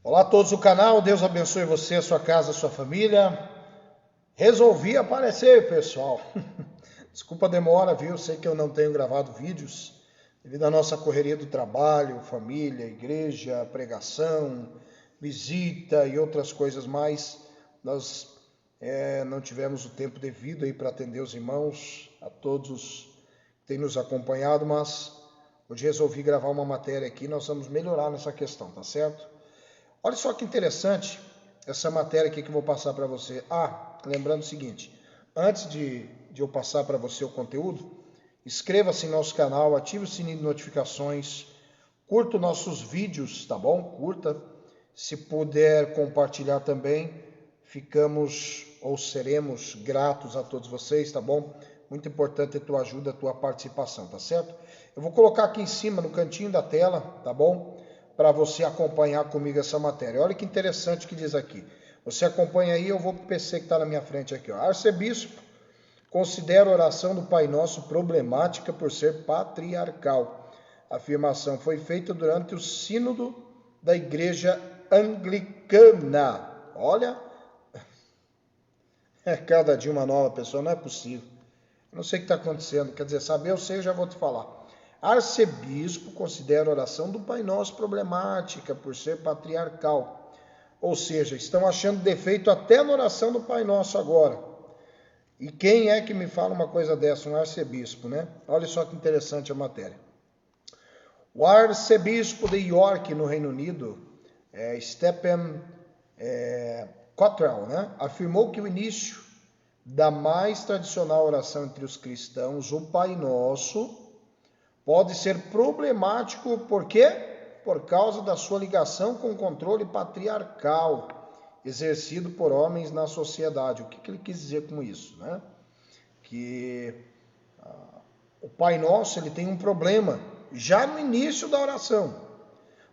Olá a todos do canal, Deus abençoe você, a sua casa, a sua família. Resolvi aparecer, pessoal. Desculpa a demora, viu? Sei que eu não tenho gravado vídeos devido à nossa correria do trabalho, família, igreja, pregação, visita e outras coisas mais. Nós não tivemos o tempo devido aí para atender os irmãos, a todos que têm nos acompanhado, mas hoje resolvi gravar uma matéria aqui, nós vamos melhorar nessa questão, tá certo? Olha só que interessante essa matéria aqui que eu vou passar para você. Lembrando o seguinte, antes de eu passar para você o conteúdo, inscreva-se em nosso canal, ative o sininho de notificações, curta os nossos vídeos, tá bom? Curta. Se puder compartilhar também, seremos gratos a todos vocês, tá bom? Muito importante a tua ajuda, a tua participação, tá certo? Eu vou colocar aqui em cima, no cantinho da tela, tá bom? Para você acompanhar comigo essa matéria. Olha que interessante o que diz aqui. Você acompanha aí, eu vou para o PC que está na minha frente aqui. Ó. Arcebispo considera a oração do Pai Nosso problemática por ser patriarcal. A afirmação foi feita durante o sínodo da Igreja Anglicana. Olha, é cada dia uma nova pessoa, não é possível. Eu não sei o que está acontecendo, quer dizer, saber eu sei, eu já vou te falar. Arcebispo considera a oração do Pai Nosso problemática por ser patriarcal. Ou seja, estão achando defeito até na oração do Pai Nosso agora. E quem é que me fala uma coisa dessa? Um arcebispo, né? Olha só que interessante a matéria. O arcebispo de York, no Reino Unido, Stephen Cottrell, né? Afirmou que o início da mais tradicional oração entre os cristãos, o Pai Nosso, pode ser problemático, por quê? Por causa da sua ligação com o controle patriarcal exercido por homens na sociedade. O que ele quis dizer com isso? Né? Que o Pai Nosso ele tem um problema já no início da oração.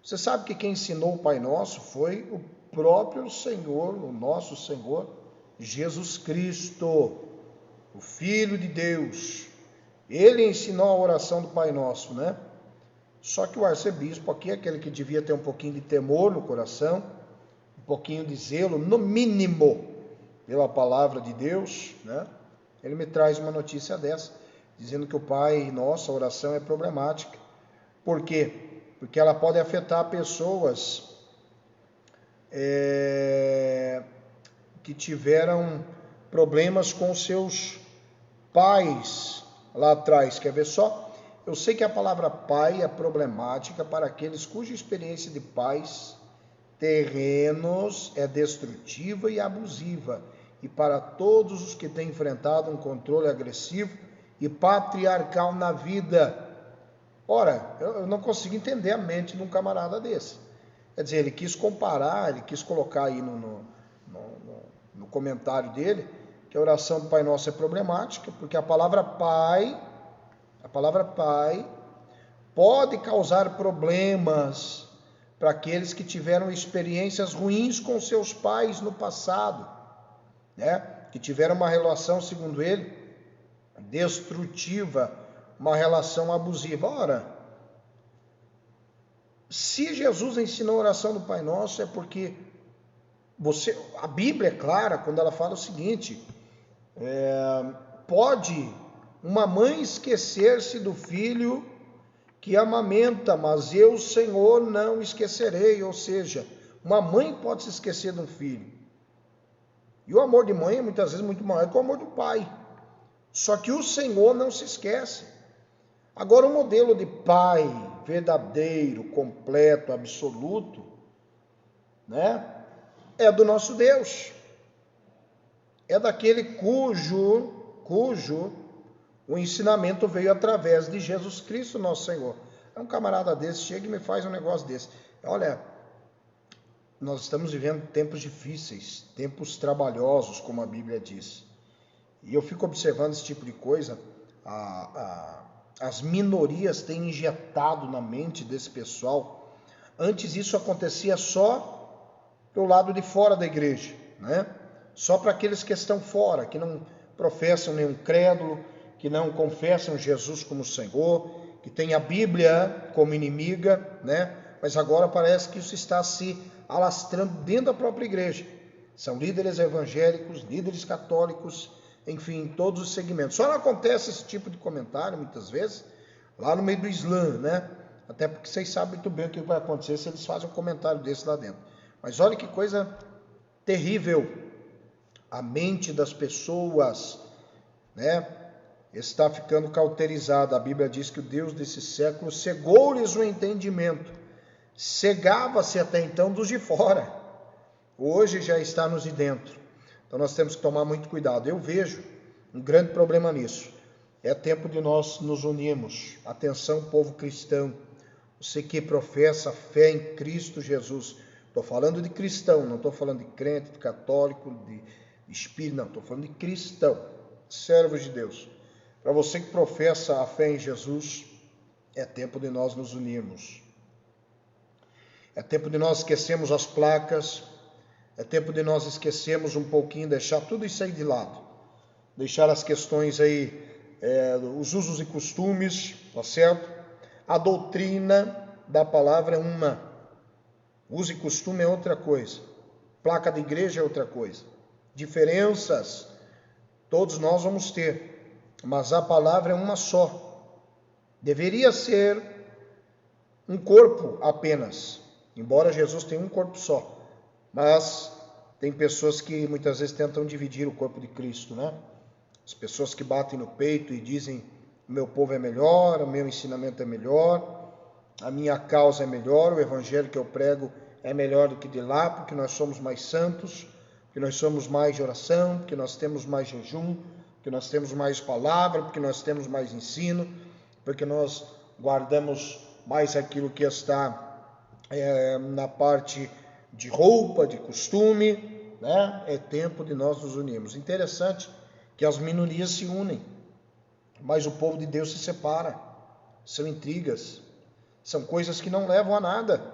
Você sabe que quem ensinou o Pai Nosso foi o próprio Senhor, o nosso Senhor, Jesus Cristo, o Filho de Deus. Ele ensinou a oração do Pai Nosso, né? Só que o arcebispo aqui, aquele que devia ter um pouquinho de temor no coração, um pouquinho de zelo, no mínimo, pela palavra de Deus, né? Ele me traz uma notícia dessa, dizendo que o Pai Nosso, a oração é problemática. Por quê? Porque ela pode afetar pessoas que tiveram problemas com seus pais lá atrás. Quer ver só? Eu sei que a palavra pai é problemática para aqueles cuja experiência de pais terrenos é destrutiva e abusiva, e para todos os que têm enfrentado um controle agressivo e patriarcal na vida. Ora, eu não consigo entender a mente de um camarada desse. Quer dizer, ele quis comparar, ele quis colocar aí no comentário dele, que a oração do Pai Nosso é problemática, porque a palavra pai pode causar problemas para aqueles que tiveram experiências ruins com seus pais no passado, né? Que tiveram uma relação, segundo ele, destrutiva, uma relação abusiva. Ora, se Jesus ensinou a oração do Pai Nosso, é porque a Bíblia é clara quando ela fala o seguinte: pode uma mãe esquecer-se do filho que amamenta, mas eu, Senhor, não esquecerei. Ou seja, uma mãe pode se esquecer de um filho. E o amor de mãe é muitas vezes muito maior que o amor do pai. Só que o Senhor não se esquece. Agora, o modelo de pai verdadeiro, completo, absoluto, né, é do nosso Deus. É daquele cujo o ensinamento veio através de Jesus Cristo, nosso Senhor. É um camarada desse, chega e me faz um negócio desse. Olha, nós estamos vivendo tempos difíceis, tempos trabalhosos, como a Bíblia diz. E eu fico observando esse tipo de coisa. As minorias têm injetado na mente desse pessoal. Antes isso acontecia só pelo lado de fora da igreja, né? Só para aqueles que estão fora, que não professam nenhum crédulo, que não confessam Jesus como Senhor, que tem a Bíblia como inimiga, né? Mas agora parece que isso está se alastrando dentro da própria igreja. São líderes evangélicos, líderes católicos, enfim, em todos os segmentos. Só não acontece esse tipo de comentário, muitas vezes, lá no meio do Islã, né? Até porque vocês sabem muito bem o que vai acontecer se eles fazem um comentário desse lá dentro. Mas olha que coisa terrível. A mente das pessoas, né, está ficando cauterizada. A Bíblia diz que o Deus desse século cegou-lhes o entendimento. Cegava-se até então dos de fora. Hoje já está nos de dentro. Então nós temos que tomar muito cuidado. Eu vejo um grande problema nisso. É tempo de nós nos unirmos. Atenção, povo cristão. Você que professa fé em Cristo Jesus. Estou falando de cristão, não estou falando de crente, de católico, de espírito, não. Estou falando de cristão, servos de Deus. Para você que professa a fé em Jesus, é tempo de nós nos unirmos. É tempo de nós esquecermos as placas. É tempo de nós esquecermos um pouquinho, deixar tudo isso aí de lado. Deixar as questões aí, os usos e costumes, tá certo? A doutrina da palavra é uma. Uso e costume é outra coisa. Placa de igreja é outra coisa. Diferenças, todos nós vamos ter. Mas a palavra é uma só. Deveria ser um corpo apenas. Embora Jesus tenha um corpo só. Mas tem pessoas que muitas vezes tentam dividir o corpo de Cristo, né? As pessoas que batem no peito e dizem: o meu povo é melhor, o meu ensinamento é melhor, a minha causa é melhor, o evangelho que eu prego é melhor do que de lá, porque nós somos mais santos, porque nós somos mais de oração, porque nós temos mais jejum, porque nós temos mais palavra, porque nós temos mais ensino, porque nós guardamos mais aquilo que está na parte de roupa, de costume, né? É tempo de nós nos unirmos. Interessante que as minorias se unem, mas o povo de Deus se separa. São intrigas, são coisas que não levam a nada.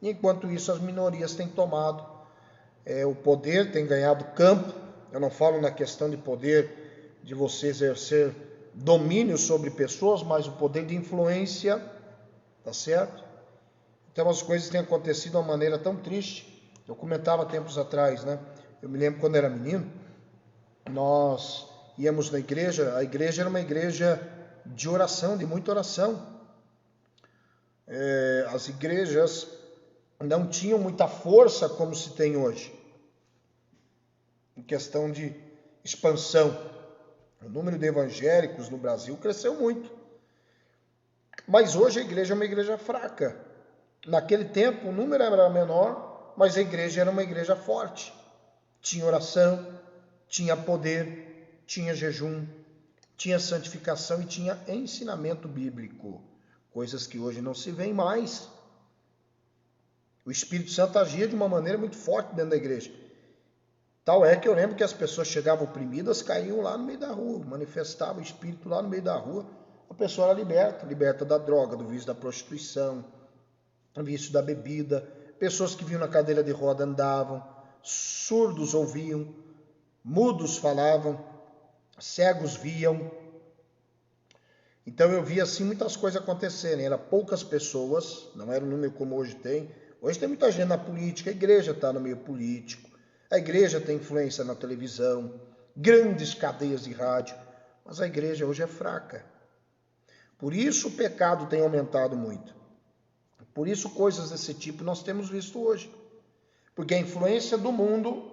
E enquanto isso, as minorias têm tomado o poder, têm ganhado campo. Eu não falo na questão de poder de você exercer domínio sobre pessoas, mas o poder de influência, tá certo? Então as coisas têm acontecido de uma maneira tão triste. Eu comentava tempos atrás, né? Eu me lembro quando era menino, nós íamos na igreja. A igreja era uma igreja de oração, de muita oração. As igrejas não tinham muita força como se tem hoje, em questão de expansão. O número de evangélicos no Brasil cresceu muito. Mas hoje a igreja é uma igreja fraca. Naquele tempo o número era menor, mas a igreja era uma igreja forte. Tinha oração, tinha poder, tinha jejum, tinha santificação e tinha ensinamento bíblico. Coisas que hoje não se veem mais. O Espírito Santo agia de uma maneira muito forte dentro da igreja. Tal é que eu lembro que as pessoas chegavam oprimidas, caíam lá no meio da rua, manifestavam o Espírito lá no meio da rua. A pessoa era liberta da droga, do vício da prostituição, do vício da bebida. Pessoas que vinham na cadeira de roda andavam, surdos ouviam, mudos falavam, cegos viam. Então eu via assim muitas coisas acontecerem. Eram poucas pessoas, não era um número como hoje tem. Hoje tem muita gente na política, a igreja está no meio político, a igreja tem influência na televisão, grandes cadeias de rádio, mas a igreja hoje é fraca. Por isso o pecado tem aumentado muito. Por isso coisas desse tipo nós temos visto hoje. Porque a influência do mundo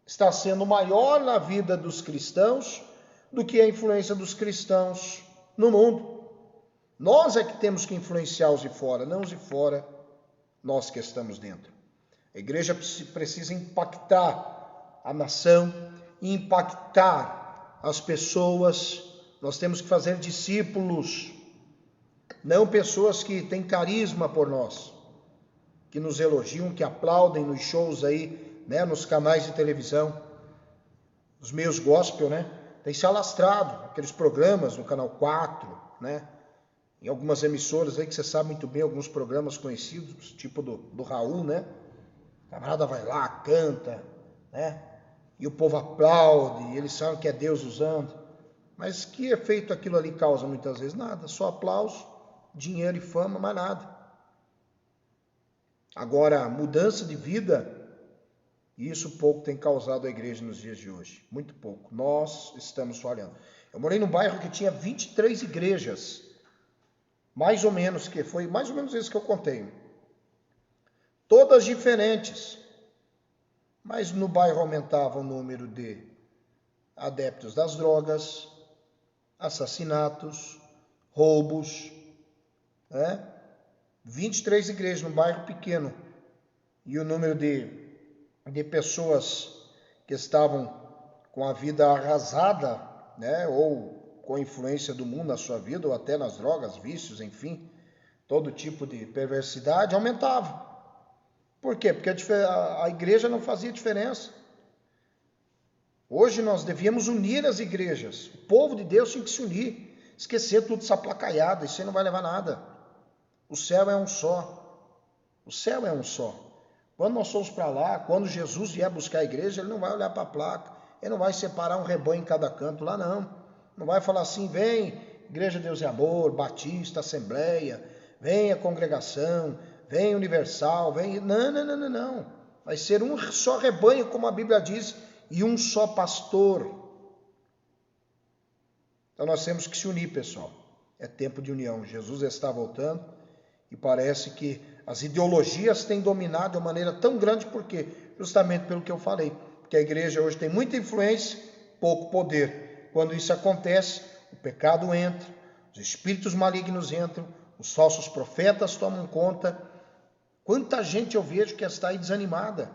está sendo maior na vida dos cristãos do que a influência dos cristãos no mundo. Nós é que temos que influenciar os de fora, não os de fora, nós que estamos dentro. A igreja precisa impactar a nação, impactar as pessoas. Nós temos que fazer discípulos, não pessoas que têm carisma por nós, que nos elogiam, que aplaudem nos shows aí, né, nos canais de televisão, os meios gospel, né? Tem se alastrado aqueles programas no Canal 4, né? Em algumas emissoras aí que você sabe muito bem, alguns programas conhecidos, tipo do Raul, né? O camarada vai lá, canta, né? E o povo aplaude, e eles sabem que é Deus usando. Mas que efeito aquilo ali causa muitas vezes? Nada, só aplauso, dinheiro e fama, mais nada. Agora, mudança de vida, isso pouco tem causado a igreja nos dias de hoje. Muito pouco. Nós estamos falhando. Eu morei num bairro que tinha 23 igrejas. Mais ou menos, que foi mais ou menos isso que eu contei. Todas diferentes. Mas no bairro aumentava o número de adeptos das drogas, assassinatos, roubos, né? 23 igrejas num bairro pequeno. E o número de pessoas que estavam com a vida arrasada, né? Ou com a influência do mundo na sua vida, ou até nas drogas, vícios, enfim, todo tipo de perversidade, aumentava. Por quê? Porque a igreja não fazia diferença. Hoje nós devíamos unir as igrejas. O povo de Deus tinha que se unir. Esquecer tudo essa placaiada, isso aí não vai levar nada. O céu é um só. O céu é um só. Quando nós formos para lá, quando Jesus vier buscar a igreja, ele não vai olhar para a placa. Ele não vai separar um rebanho em cada canto lá, não. Não vai falar assim, vem, Igreja Deus e Amor, Batista, Assembleia, vem a congregação, vem Universal, vem... Não, não, não, não, não. Vai ser um só rebanho, como a Bíblia diz, e um só pastor. Então nós temos que se unir, pessoal. É tempo de união. Jesus está voltando e parece que as ideologias têm dominado de uma maneira tão grande, por quê? Justamente pelo que eu falei. Porque a igreja hoje tem muita influência, pouco poder. Quando isso acontece, o pecado entra, os espíritos malignos entram, os falsos profetas tomam conta. Quanta gente eu vejo que está aí desanimada.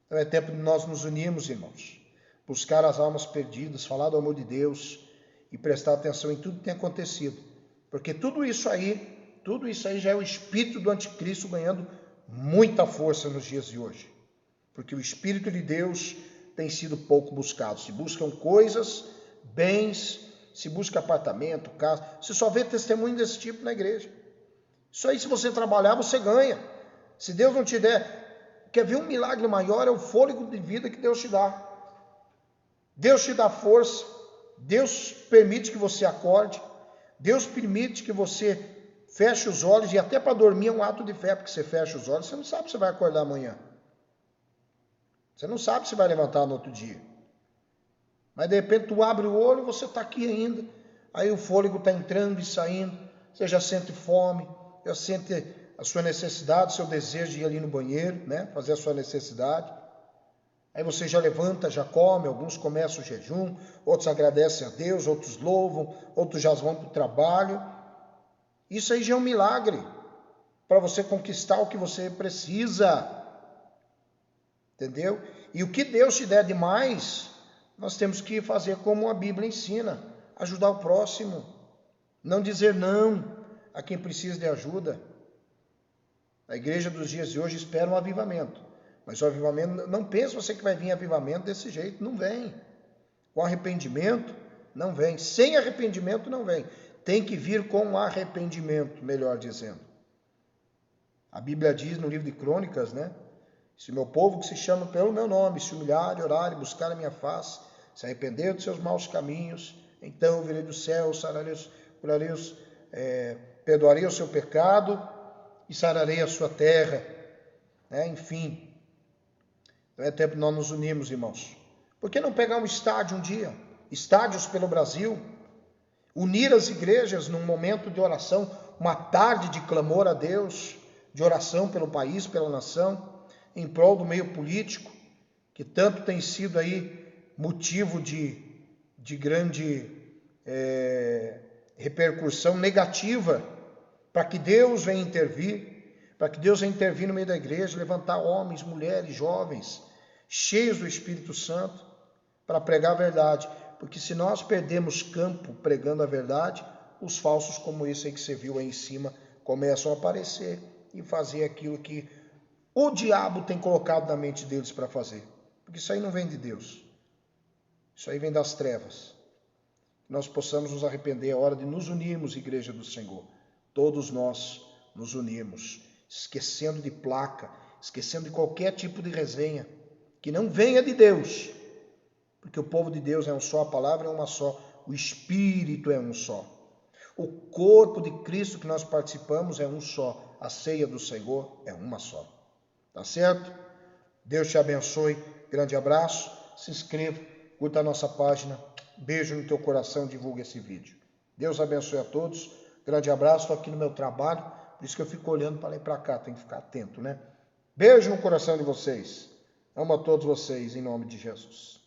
Então é tempo de nós nos unirmos, irmãos. Buscar as almas perdidas, falar do amor de Deus e prestar atenção em tudo que tem acontecido. Porque tudo isso aí já é o espírito do anticristo ganhando muita força nos dias de hoje. Porque o espírito de Deus tem sido pouco buscado. Se buscam coisas, bens, se busca apartamento, casa. Você só vê testemunho desse tipo na igreja. Isso aí, se você trabalhar, você ganha. Se Deus não te der, quer ver um milagre maior, é o fôlego de vida que Deus te dá. Deus te dá força. Deus permite que você acorde. Deus permite que você feche os olhos, e até para dormir é um ato de fé, porque você fecha os olhos, você não sabe se você vai acordar amanhã. Você não sabe se vai levantar no outro dia. Mas de repente tu abre o olho e você está aqui ainda. Aí o fôlego está entrando e saindo. Você já sente fome, já sente a sua necessidade, o seu desejo de ir ali no banheiro, né? Fazer a sua necessidade. Aí você já levanta, já come, alguns começam o jejum, outros agradecem a Deus, outros louvam, outros já vão para o trabalho. Isso aí já é um milagre para você conquistar o que você precisa. Entendeu? E o que Deus te der de mais, nós temos que fazer como a Bíblia ensina, ajudar o próximo, não dizer não a quem precisa de ajuda. A igreja dos dias de hoje espera um avivamento, mas o avivamento, não pense você que vai vir avivamento desse jeito, não vem. Com arrependimento, não vem. Sem arrependimento, não vem. Tem que vir com arrependimento, melhor dizendo. A Bíblia diz no livro de Crônicas, né? Se meu povo que se chama pelo meu nome se humilhar, orar e buscar a minha face, se arrepender dos seus maus caminhos, então eu virei do céu, perdoarei o seu pecado e sararei a sua terra. Enfim, então é tempo de nós nos unirmos, irmãos. Por que não pegar um estádio um dia? Estádios pelo Brasil, unir as igrejas num momento de oração, uma tarde de clamor a Deus, de oração pelo país, pela nação, em prol do meio político, que tanto tem sido aí motivo de grande repercussão negativa, para que Deus venha intervir, no meio da igreja, levantar homens, mulheres, jovens, cheios do Espírito Santo, para pregar a verdade. Porque se nós perdemos campo pregando a verdade, os falsos como esse aí que você viu aí em cima começam a aparecer e fazer aquilo que o diabo tem colocado na mente deles para fazer. Porque isso aí não vem de Deus. Isso aí vem das trevas. Nós possamos nos arrepender, é hora de nos unirmos, igreja do Senhor. Todos nós nos unirmos, esquecendo de placa, esquecendo de qualquer tipo de resenha, que não venha de Deus. Porque o povo de Deus é um só, a palavra é uma só, o Espírito é um só. O corpo de Cristo que nós participamos é um só, a ceia do Senhor é uma só. Tá certo? Deus te abençoe. Grande abraço. Se inscreva, curta a nossa página. Beijo no teu coração, divulga esse vídeo. Deus abençoe a todos. Grande abraço. Estou aqui no meu trabalho, por isso que eu fico olhando para lá e para cá. Tem que ficar atento, né? Beijo no coração de vocês. Amo a todos vocês, em nome de Jesus.